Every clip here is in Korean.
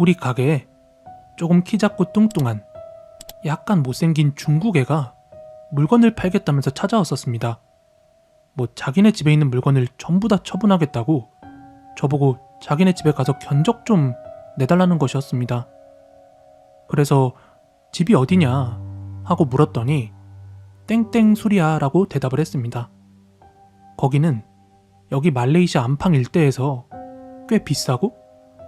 우리 가게에 조금 키 작고 뚱뚱한 약간 못생긴 중국 애가 물건을 팔겠다면서 찾아왔었습니다. 뭐 자기네 집에 있는 물건을 전부 다 처분하겠다고 저보고 자기네 집에 가서 견적 좀 내달라는 것이었습니다. 그래서 집이 어디냐 하고 물었더니 땡땡 수리야 라고 대답을 했습니다. 거기는 여기 말레이시아 안팡 일대에서 꽤 비싸고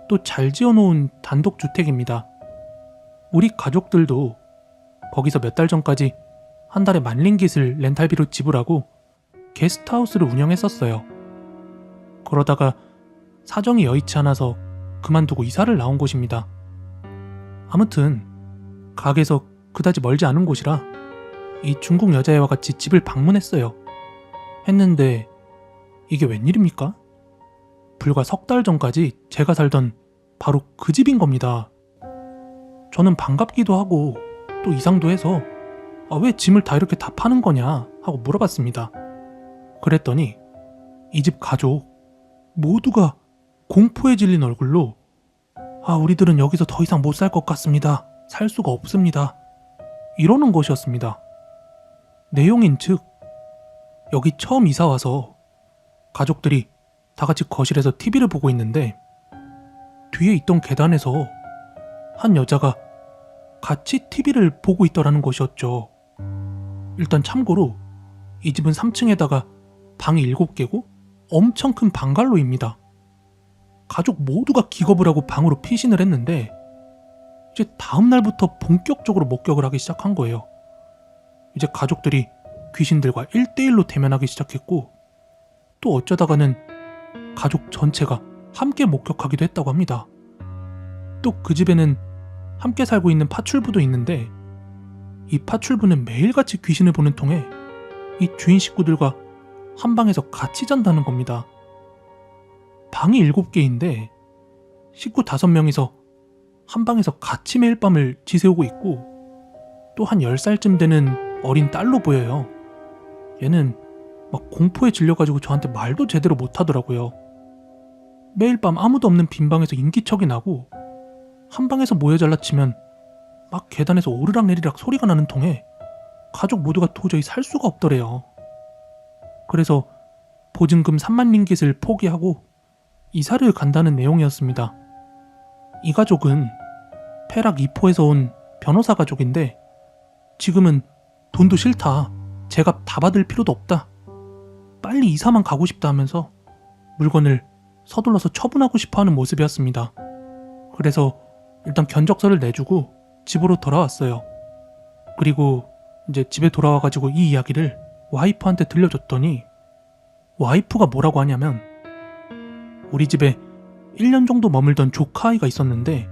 또 잘 지어놓은 단독주택입니다. 우리 가족들도 거기서 몇 달 전까지 한 달에 10,000링깃을 렌탈비로 지불하고 게스트하우스를 운영했었어요. 그러다가 사정이 여의치 않아서 그만두고 이사를 나온 곳입니다. 아무튼 가게에서 그다지 멀지 않은 곳이라 이 중국 여자애와 같이 집을 방문했어요. 했는데 이게 웬일입니까? 불과 석 달 전까지 제가 살던 바로 그 집인 겁니다. 저는 반갑기도 하고 또 이상도 해서 왜 짐을 다 이렇게 다 파는 거냐 하고 물어봤습니다. 그랬더니 이 집 가족 모두가 공포에 질린 얼굴로 우리들은 여기서 더 이상 못 살 것 같습니다. 살 수가 없습니다. 이러는 것이었습니다. 내용인즉 여기 처음 이사와서 가족들이 다 같이 거실에서 TV를 보고 있는데 뒤에 있던 계단에서 한 여자가 같이 TV를 보고 있더라는 것이었죠. 일단 참고로 이 집은 3층에다가 방이 7개고 엄청 큰 방갈로입니다. 가족 모두가 기겁을 하고 방으로 피신을 했는데 이제 다음날부터 본격적으로 목격을 하기 시작한 거예요. 이제 가족들이 귀신들과 1대1로 대면하기 시작했고 또 어쩌다가는 가족 전체가 함께 목격하기도 했다고 합니다. 또 그 집에는 함께 살고 있는 파출부도 있는데 이 파출부는 매일같이 귀신을 보는 통에 이 주인 식구들과 한 방에서 같이 잔다는 겁니다. 방이 7개인데 식구 5명이서 한 방에서 같이 매일 밤을 지새우고 있고 또 한 10살쯤 되는 어린 딸로 보여요. 얘는 막 공포에 질려가지고 저한테 말도 제대로 못하더라고요. 매일 밤 아무도 없는 빈방에서 인기척이 나고 한 방에서 모여 잘라치면 막 계단에서 오르락내리락 소리가 나는 통에 가족 모두가 도저히 살 수가 없더래요. 그래서 보증금 30,000링깃을 포기하고 이사를 간다는 내용이었습니다. 이 가족은 페락 이포에서 온 변호사 가족인데 지금은 돈도 싫다. 제값 다 받을 필요도 없다. 빨리 이사만 가고 싶다 하면서 물건을 서둘러서 처분하고 싶어하는 모습이었습니다. 그래서 일단 견적서를 내주고 집으로 돌아왔어요. 그리고 이제 집에 돌아와가지고 이 이야기를 와이프한테 들려줬더니 와이프가 뭐라고 하냐면 우리 집에 1년 정도 머물던 조카아이가 있었는데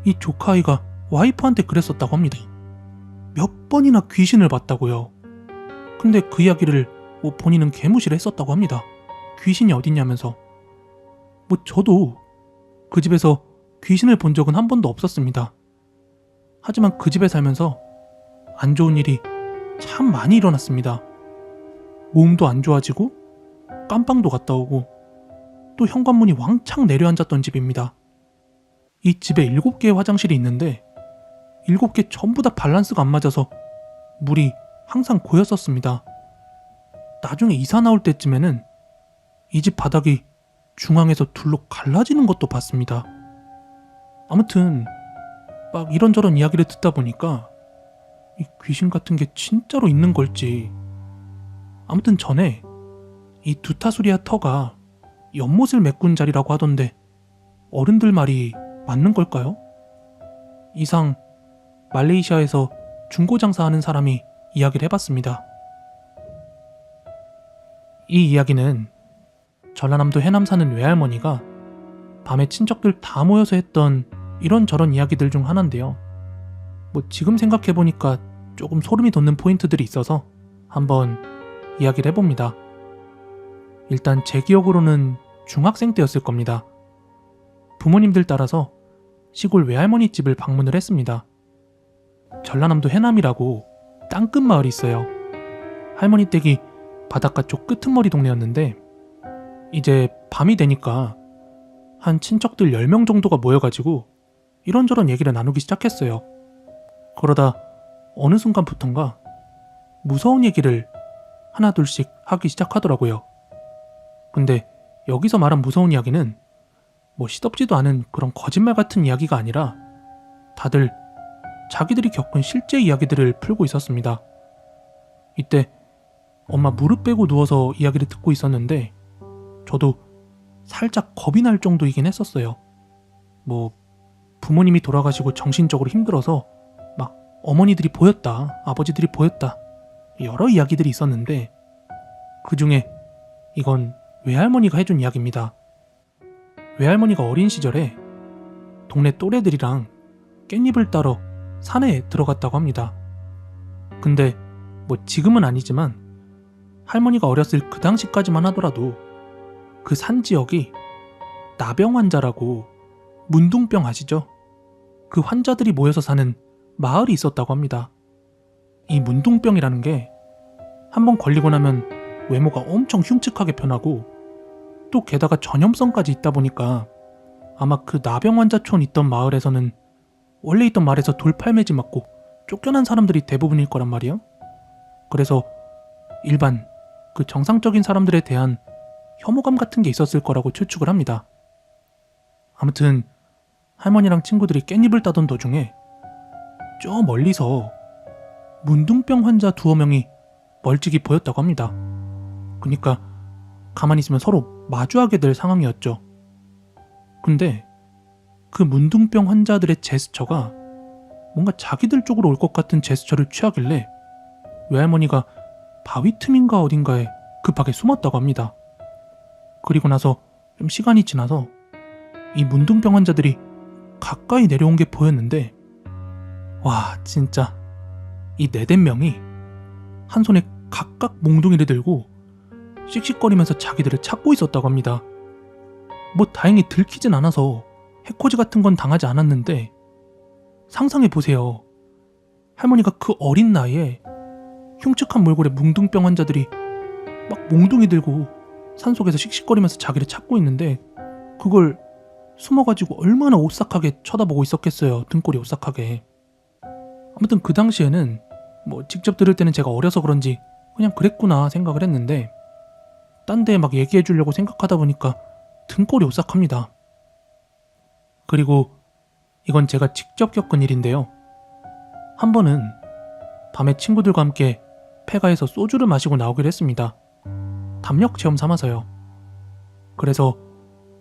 이 조카아이가 와이프한테 그랬었다고 합니다. 몇 번이나 귀신을 봤다고요. 근데 그 이야기를 본인은 개무시를 했었다고 합니다. 귀신이 어딨냐면서. 저도 그 집에서 귀신을 본 적은 한 번도 없었습니다. 하지만 그 집에 살면서 안 좋은 일이 참 많이 일어났습니다. 몸도 안 좋아지고 깜빵도 갔다 오고 또 현관문이 왕창 내려앉았던 집입니다. 이 집에 7개의 화장실이 있는데 7개 전부 다 밸런스가 안 맞아서 물이 항상 고였었습니다. 나중에 이사 나올 때쯤에는 이 집 바닥이 중앙에서 둘로 갈라지는 것도 봤습니다. 아무튼 막 이런저런 이야기를 듣다 보니까 이 귀신 같은 게 진짜로 있는 걸지. 아무튼 전에 이 두타수리아 터가 연못을 메꾼 자리라고 하던데 어른들 말이 맞는 걸까요? 이상 말레이시아에서 중고장사하는 사람이 이야기를 해봤습니다. 이 이야기는 전라남도 해남 사는 외할머니가 밤에 친척들 다 모여서 했던 이런저런 이야기들 중 하나인데요. 지금 생각해보니까 조금 소름이 돋는 포인트들이 있어서 한번 이야기를 해봅니다. 일단 제 기억으로는 중학생 때였을 겁니다. 부모님들 따라서 시골 외할머니 집을 방문을 했습니다. 전라남도 해남이라고 땅끝 마을이 있어요. 할머니 댁이 바닷가 쪽 끄트머리 동네였는데 이제 밤이 되니까 한 친척들 10명 정도가 모여가지고 이런저런 얘기를 나누기 시작했어요. 그러다 어느 순간부턴가 무서운 얘기를 하나둘씩 하기 시작하더라고요. 근데 여기서 말한 무서운 이야기는 뭐 시덥지도 않은 그런 거짓말 같은 이야기가 아니라 다들 자기들이 겪은 실제 이야기들을 풀고 있었습니다. 이때 엄마 무릎 빼고 누워서 이야기를 듣고 있었는데 저도 살짝 겁이 날 정도이긴 했었어요. 뭐 부모님이 돌아가시고 정신적으로 힘들어서 막 어머니들이 보였다, 아버지들이 보였다, 여러 이야기들이 있었는데 그 중에 이건 외할머니가 해준 이야기입니다. 외할머니가 어린 시절에 동네 또래들이랑 깻잎을 따러 산에 들어갔다고 합니다. 근데 뭐 지금은 아니지만 할머니가 어렸을 그 당시까지만 하더라도 그 산 지역이 나병 환자라고, 문둥병 아시죠? 그 환자들이 모여서 사는 마을이 있었다고 합니다. 이 문둥병이라는 게 한번 걸리고 나면 외모가 엄청 흉측하게 변하고 또 게다가 전염성까지 있다 보니까 아마 그 나병 환자촌 있던 마을에서는 원래 있던 마을에서 돌팔매지 맞고 쫓겨난 사람들이 대부분일 거란 말이에요. 그래서 일반 그 정상적인 사람들에 대한 혐오감 같은 게 있었을 거라고 추측을 합니다. 아무튼 할머니랑 친구들이 깻잎을 따던 도중에 저 멀리서 문둥병 환자 두어 명이 멀찍이 보였다고 합니다. 그러니까 가만히 있으면 서로 마주하게 될 상황이었죠. 근데 그 문둥병 환자들의 제스처가 뭔가 자기들 쪽으로 올 것 같은 제스처를 취하길래 외할머니가 바위 틈인가 어딘가에 급하게 숨었다고 합니다. 그리고 나서 좀 시간이 지나서 이 문둥병 환자들이 가까이 내려온 게 보였는데 와 진짜 이 네댓 명이 한 손에 각각 몽둥이를 들고 씩씩거리면서 자기들을 찾고 있었다고 합니다. 뭐 다행히 들키진 않아서 해코지 같은 건 당하지 않았는데 상상해보세요. 할머니가 그 어린 나이에 흉측한 몰골의 뭉둥병 환자들이 막 몽둥이 들고 산속에서 씩씩거리면서 자기를 찾고 있는데 그걸 숨어가지고 얼마나 오싹하게 쳐다보고 있었겠어요. 등골이 오싹하게. 아무튼 그 당시에는 뭐 직접 들을 때는 제가 어려서 그런지 그냥 그랬구나 생각을 했는데 딴 데 막 얘기해 주려고 생각하다 보니까 등골이 오싹합니다. 그리고 이건 제가 직접 겪은 일인데요. 한 번은 밤에 친구들과 함께 폐가에서 소주를 마시고 나오기로 했습니다. 담력 체험 삼아서요. 그래서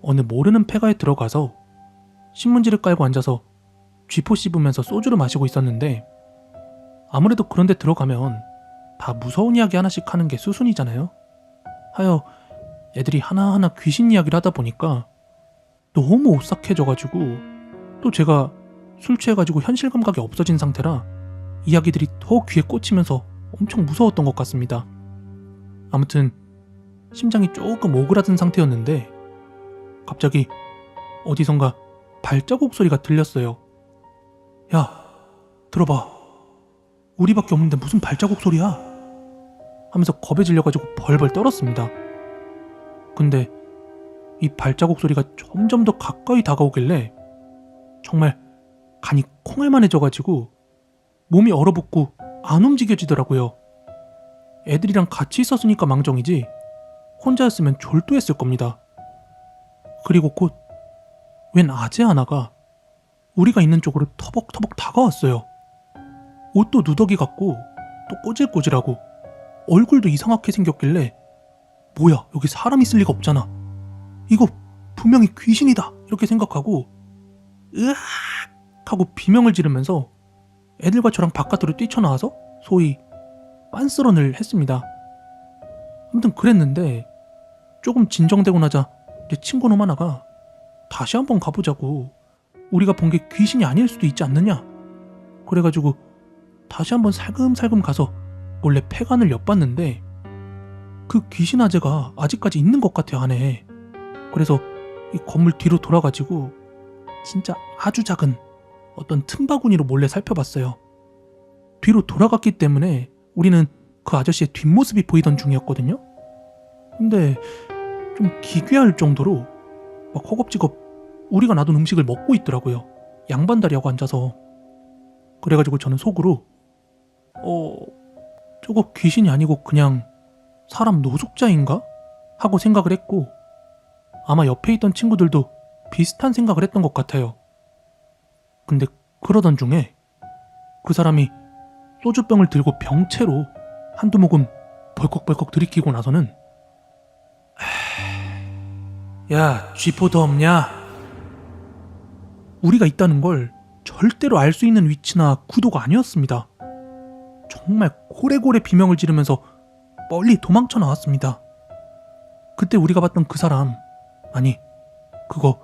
어느 모르는 폐가에 들어가서 신문지를 깔고 앉아서 쥐포 씹으면서 소주를 마시고 있었는데 아무래도 그런 데 들어가면 다 무서운 이야기 하나씩 하는 게 수순이잖아요. 하여 애들이 하나하나 귀신 이야기를 하다 보니까 너무 오싹해져가지고 또 제가 술 취해가지고 현실 감각이 없어진 상태라 이야기들이 더 귀에 꽂히면서 엄청 무서웠던 것 같습니다. 아무튼 심장이 조금 오그라든 상태였는데 갑자기 어디선가 발자국 소리가 들렸어요. 야, 들어봐. 우리밖에 없는데 무슨 발자국 소리야? 하면서 겁에 질려가지고 벌벌 떨었습니다. 근데 이 발자국 소리가 점점 더 가까이 다가오길래 정말 간이 콩알만해져가지고 몸이 얼어붙고 안 움직여지더라고요. 애들이랑 같이 있었으니까 망정이지 혼자였으면 졸도했을 겁니다. 그리고 곧 웬 아재 하나가 우리가 있는 쪽으로 터벅터벅 다가왔어요. 옷도 누더기 같고 또 꼬질꼬질하고 얼굴도 이상하게 생겼길래 뭐야 여기 사람 있을 리가 없잖아. 이거 분명히 귀신이다 이렇게 생각하고 으악 하고 비명을 지르면서 애들과 저랑 바깥으로 뛰쳐나와서 소위 빤스런을 했습니다. 아무튼 그랬는데 조금 진정되고 나자 내 친구놈 하나가 다시 한번 가보자고 우리가 본 게 귀신이 아닐 수도 있지 않느냐 그래가지고 다시 한번 살금살금 가서 몰래 폐관을 엿봤는데 그 귀신 아재가 아직까지 있는 것 같아요 안에. 그래서 이 건물 뒤로 돌아가지고 진짜 아주 작은 어떤 틈바구니로 몰래 살펴봤어요. 뒤로 돌아갔기 때문에 우리는 그 아저씨의 뒷모습이 보이던 중이었거든요. 근데 좀 기괴할 정도로 막 허겁지겁 우리가 놔둔 음식을 먹고 있더라고요. 양반다리하고 앉아서. 그래가지고 저는 속으로 저거 귀신이 아니고 그냥 사람 노숙자인가? 하고 생각을 했고, 아마 옆에 있던 친구들도 비슷한 생각을 했던 것 같아요. 근데 그러던 중에 그 사람이 소주병을 들고 병채로 한두 모금 벌컥벌컥 들이키고 나서는 야, 쥐포도 없냐? 우리가 있다는 걸 절대로 알 수 있는 위치나 구도가 아니었습니다. 정말 고래고래 비명을 지르면서 멀리 도망쳐 나왔습니다. 그때 우리가 봤던 그 사람, 아니, 그거